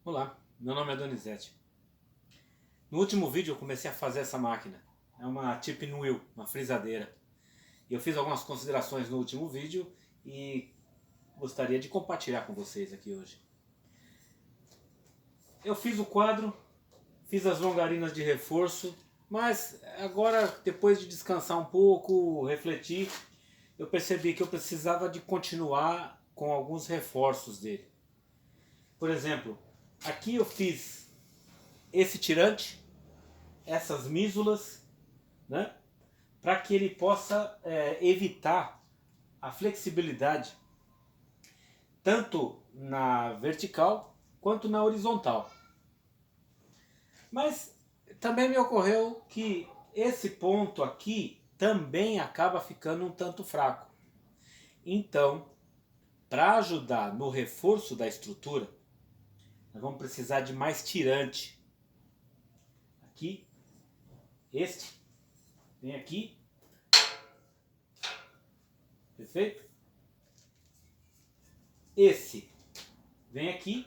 Olá, meu nome é Donizete. No último vídeo eu comecei a fazer essa máquina. É uma tipping wheel, uma frisadeira. E eu fiz algumas considerações no último vídeo e gostaria de compartilhar com vocês aqui hoje. Eu fiz o quadro, fiz as longarinas de reforço, mas agora, depois de descansar um pouco, refletir, eu percebi que eu precisava de continuar com alguns reforços dele. Por exemplo, aqui eu fiz esse tirante, essas mísulas, né, para que ele possa evitar a flexibilidade tanto na vertical quanto na horizontal. Mas também me ocorreu que esse ponto aqui também acaba ficando um tanto fraco. Então, para ajudar no reforço da estrutura, nós vamos precisar de mais tirante. Aqui, este, vem aqui, perfeito? Esse, vem aqui,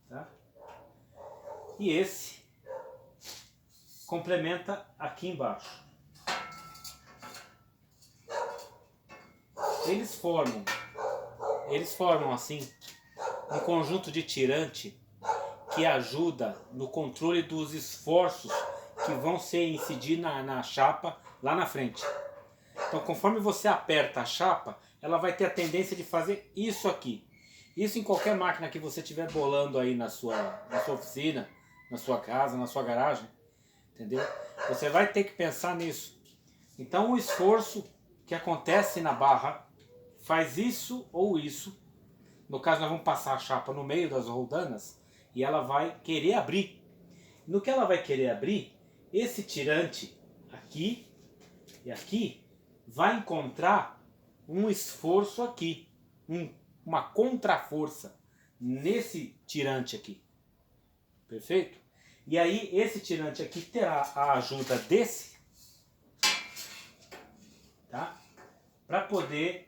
tá? E esse complementa aqui embaixo. Eles formam assim um conjunto de tirante que ajuda no controle dos esforços que vão ser incidir na chapa lá na frente. Então, conforme você aperta a chapa, ela vai ter a tendência de fazer isso aqui. Isso em qualquer máquina que você estiver bolando aí na sua oficina, na sua casa, na sua garagem, entendeu? Você vai ter que pensar nisso. Então, o esforço que acontece na barra faz isso ou isso. No caso, nós vamos passar a chapa no meio das roldanas e ela vai querer abrir. No que ela vai querer abrir, esse tirante aqui e aqui vai encontrar um esforço aqui, uma contraforça nesse tirante aqui. Perfeito? E aí esse tirante aqui terá a ajuda desse, tá? Para poder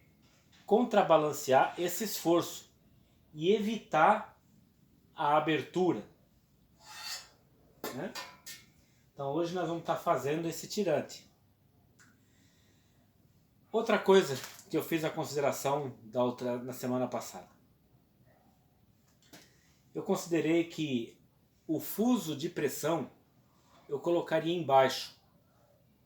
contrabalancear esse esforço e evitar a abertura, né? Então hoje nós vamos estar fazendo esse tirante. Outra coisa que eu fiz a consideração na semana passada. Eu considerei que o fuso de pressão eu colocaria embaixo.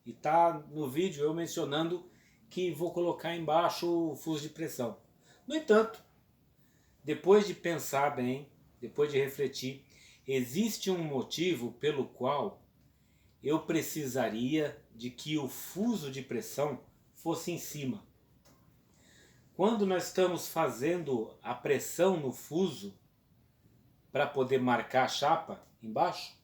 E tá no vídeo eu mencionando que vou colocar embaixo o fuso de pressão. No entanto, depois de pensar bem, depois de refletir, existe um motivo pelo qual eu precisaria de que o fuso de pressão fosse em cima. Quando nós estamos fazendo a pressão no fuso para poder marcar a chapa embaixo,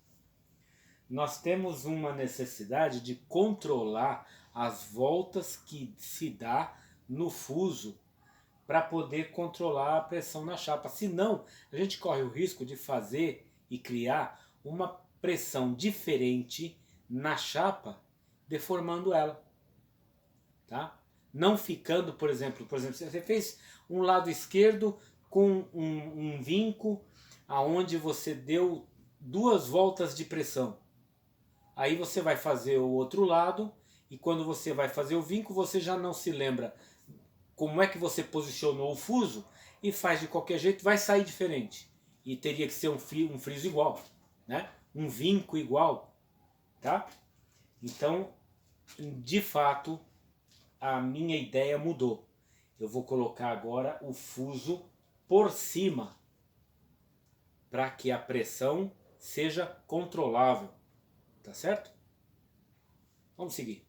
nós temos uma necessidade de controlar as voltas que se dá no fuso para poder controlar a pressão na chapa. Senão, a gente corre o risco de fazer e criar uma pressão diferente na chapa, deformando ela. Tá? Não ficando, por exemplo, você fez um lado esquerdo com um vinco aonde você deu 2 voltas de pressão. Aí você vai fazer o outro lado e quando você vai fazer o vinco você já não se lembra como é que você posicionou o fuso e faz de qualquer jeito, vai sair diferente. E teria que ser um friso igual, né? Um vinco igual, tá? Então, de fato, a minha ideia mudou. Eu vou colocar agora o fuso por cima para que a pressão seja controlável. Tá certo? Vamos seguir.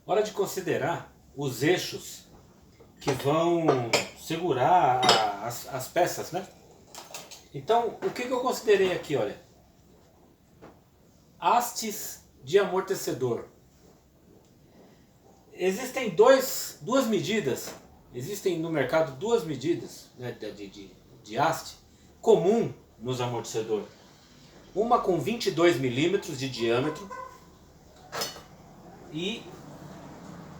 Hora de considerar os eixos que vão segurar as peças, né? Então, o que eu considerei aqui, olha? Hastes de amortecedor. Existem duas medidas, existem no mercado duas medidas, né, de haste comum nos amortecedores. Uma com 22 milímetros de diâmetro e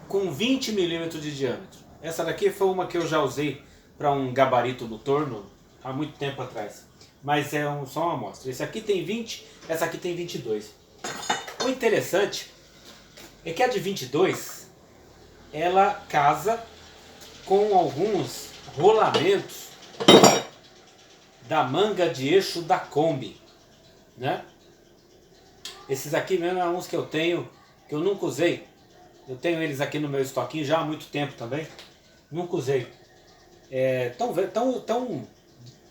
com 20 milímetros de diâmetro. Essa daqui foi uma que eu já usei para um gabarito no torno há muito tempo atrás. Mas é só uma amostra. Esse aqui tem 20, essa aqui tem 22. O interessante é que a de 22, ela casa com alguns rolamentos da manga de eixo da Kombi, né? Esses aqui mesmo são uns que eu tenho, que eu nunca usei. Eu tenho eles aqui no meu estoquinho já há muito tempo também. Nunca usei. Tão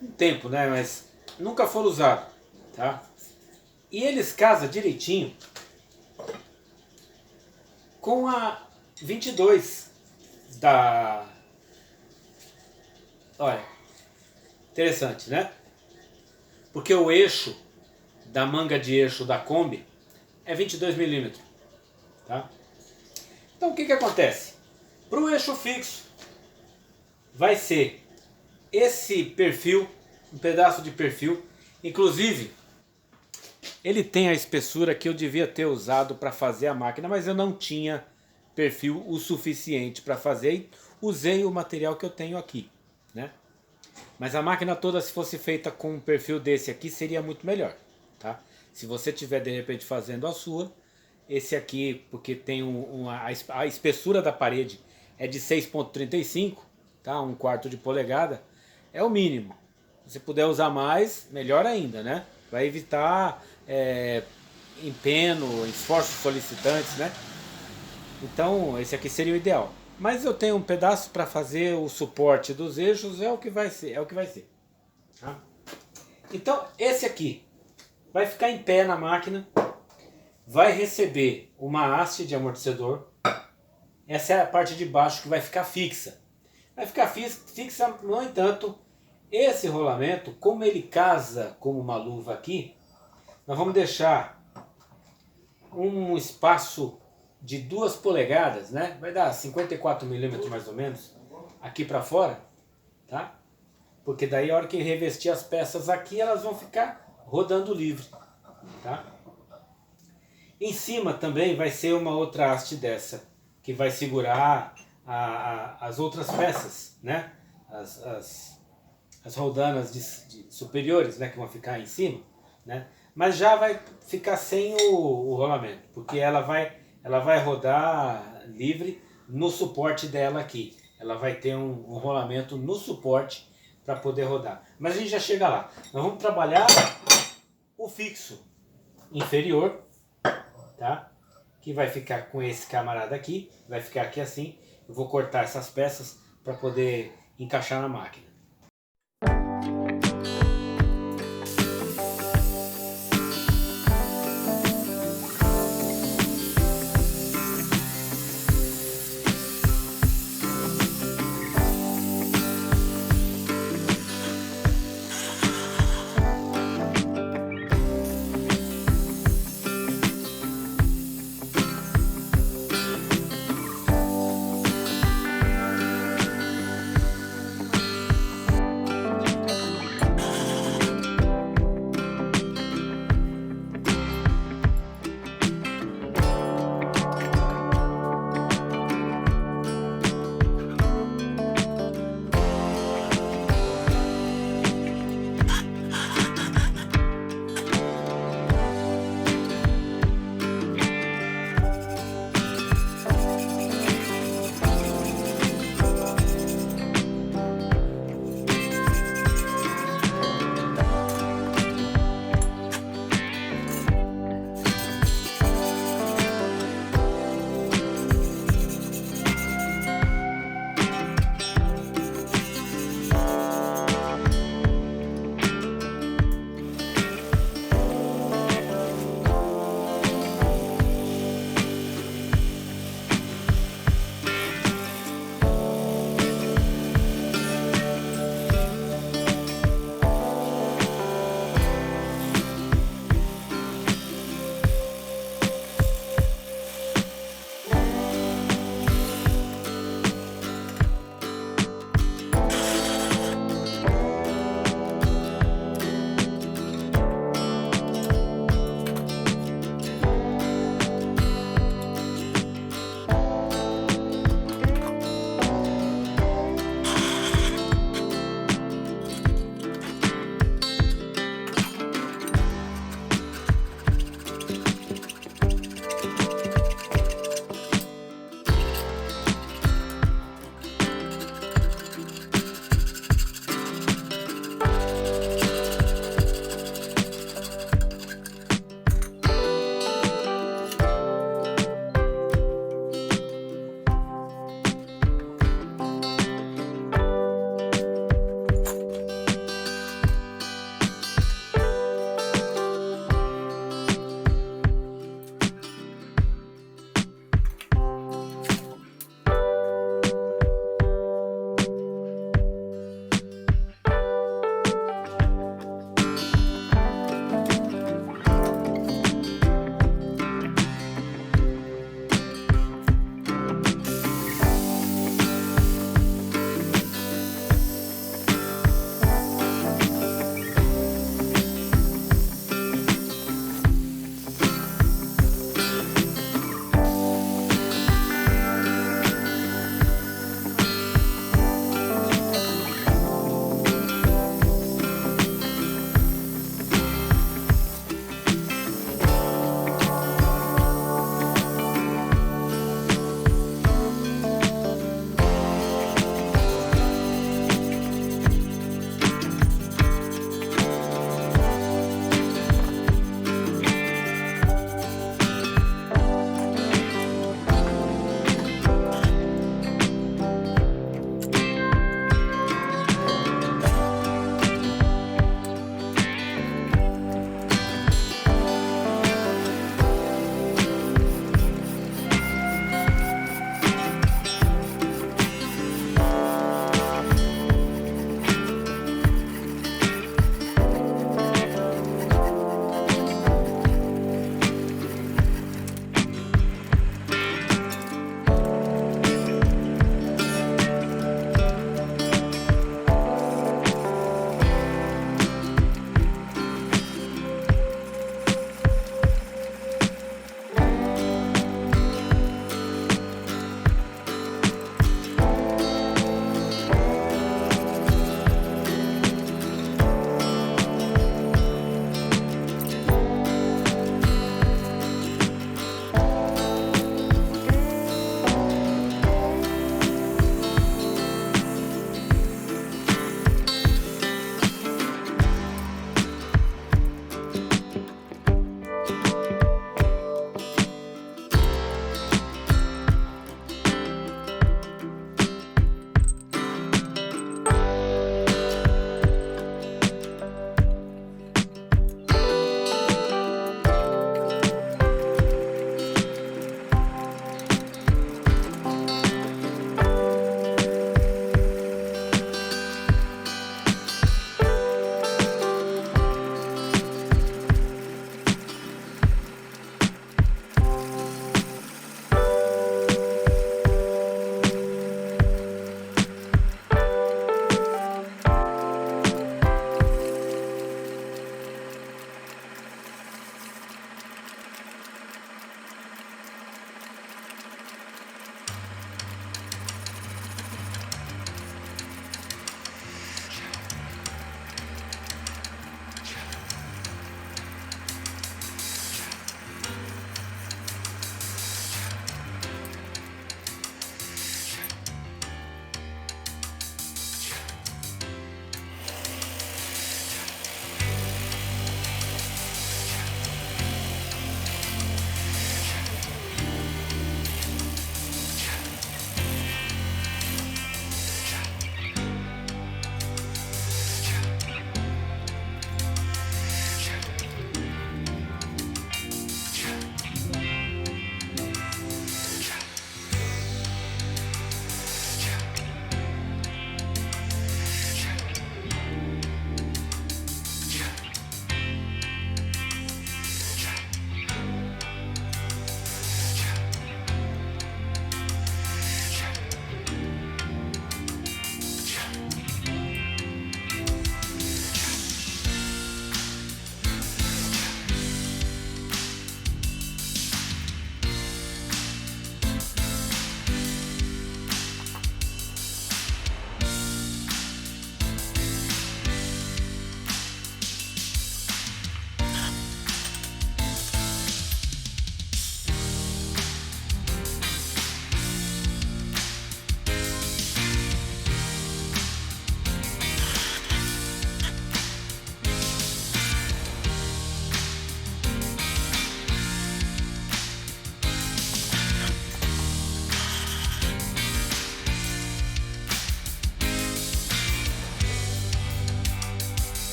um tempo, né? Mas nunca foram usados, tá? E eles casam direitinho com a 22 da... Olha, interessante, né? Porque o eixo da manga de eixo da Kombi é 22 milímetros, tá? Então o que acontece? Para o eixo fixo vai ser esse perfil, um pedaço de perfil. Inclusive, ele tem a espessura que eu devia ter usado para fazer a máquina, mas eu não tinha perfil o suficiente para fazer e usei o material que eu tenho aqui, né? Mas a máquina toda, se fosse feita com um perfil desse aqui, seria muito melhor, tá? Se você tiver de repente fazendo a sua, esse aqui, porque tem a espessura da parede é de 6,35, tá? 1/4 de polegada, é o mínimo. Se você puder usar mais, melhor ainda, né? Vai evitar empeno, esforços solicitantes, né? Então, esse aqui seria o ideal. Mas eu tenho um pedaço para fazer o suporte dos eixos, é o que vai ser, tá? Então, esse aqui vai ficar em pé na máquina, vai receber uma haste de amortecedor. Essa é a parte de baixo que vai ficar fixa. Vai ficar fixa, no entanto, esse rolamento, como ele casa como uma luva aqui, nós vamos deixar um espaço de 2 polegadas, né? Vai dar 54 milímetros mais ou menos, aqui para fora, tá? Porque daí a hora que revestir as peças aqui, elas vão ficar rodando livre, tá? Em cima também vai ser uma outra haste dessa, que vai segurar as outras peças, né? As roldanas superiores, né? Que vão ficar em cima, né? Mas já vai ficar sem o rolamento, porque ela vai rodar livre no suporte dela aqui. Ela vai ter um rolamento no suporte para poder rodar. Mas a gente já chega lá. Nós vamos trabalhar o fixo inferior, tá? Que vai ficar com esse camarada aqui, vai ficar aqui assim. Eu vou cortar essas peças para poder encaixar na máquina.